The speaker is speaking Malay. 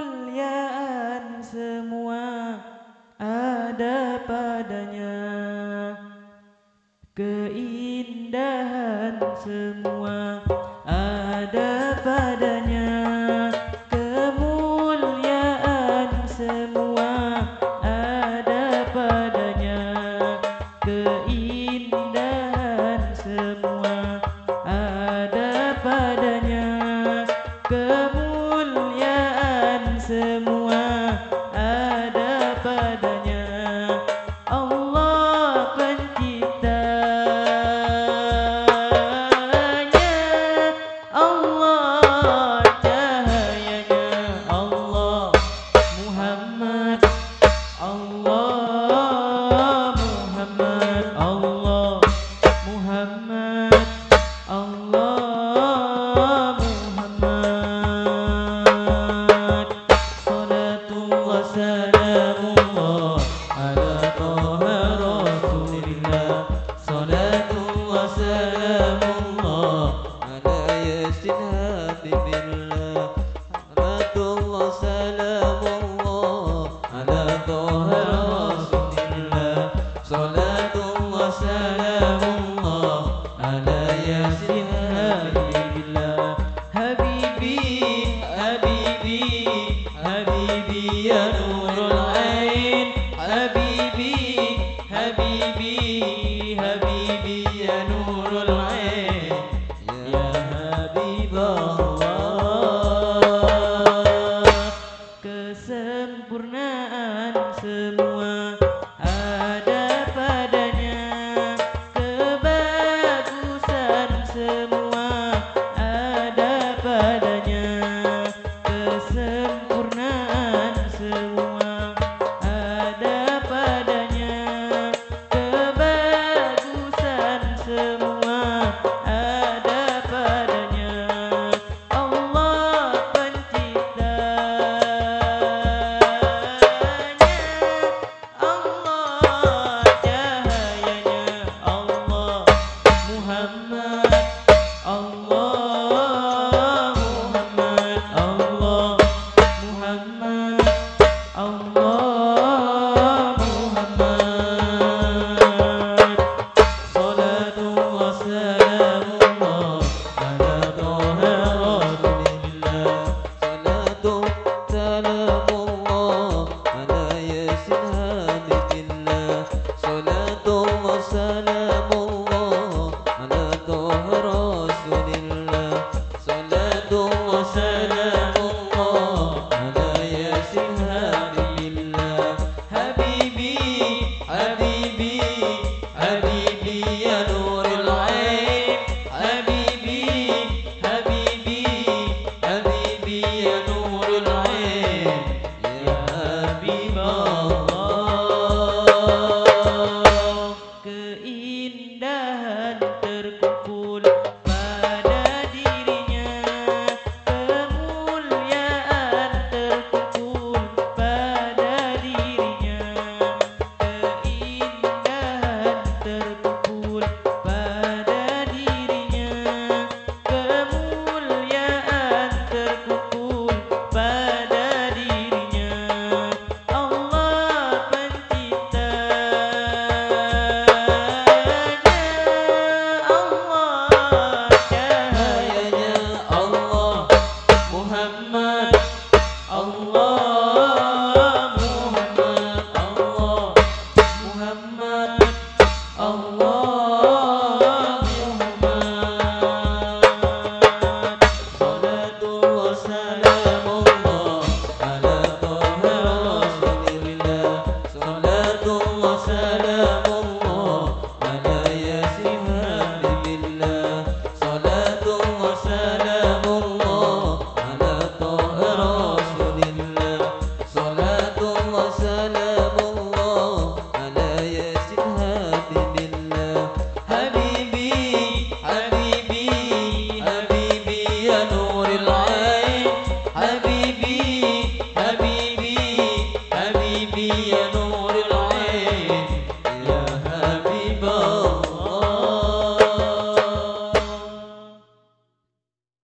kemuliaan semua ada padanya, keindahan semua ada padanya, kemuliaan semua ada padanya, keindahan semua ada padanya, kemuliaan semua ada padanya. Allah penciptanya, Allah cahayanya, Allah Muhammad, Allah Muhammad, Allah Muhammad, Allah Muhammad. Salatullah salamullah ala toha rasulillah, salatullah salamullah ala yasin habibillah, salatullah salamullah ala toha rasulillah, salatullah salamullah ala yasin habibillah. Habibi, habibi, habibi ya nurul ain, habibi, habibi, habibi ya nurul ain, ya Habiballah. Kesempurnaan semua ada padanya, kebagusan semua ada padanya, kesempurnaan semua ada padanya, kebagusan semua ada padanya. Allah penciptanya, Allah cahayanya, Allah Muhammad, Allah Muhammad, Allah Muhammad, Allah Muhammad. Salatullah salamullah ala toha rasulillah, salatullah salamullah ala yasin habibillah, salatullah salamullah ala toha rasulillah, salatullah salamullah ala yasin habibillah. Habibi, habibi, habibi ya nurul ain, habibi, habibi, habibi ya nurul ain, ya Habiballah. Keindahan terkumpul pada dirinya, kemuliaan terkumpul pada dirinya, keindahan terkumpul pada dirinya, kemuliaan terkumpul pada dirinya. Allah penciptanya, Allah cahayanya, Allah Muhammad, Allah Muhammad, Allah Muhammad, Allah Muhammad. Salatullah salamullah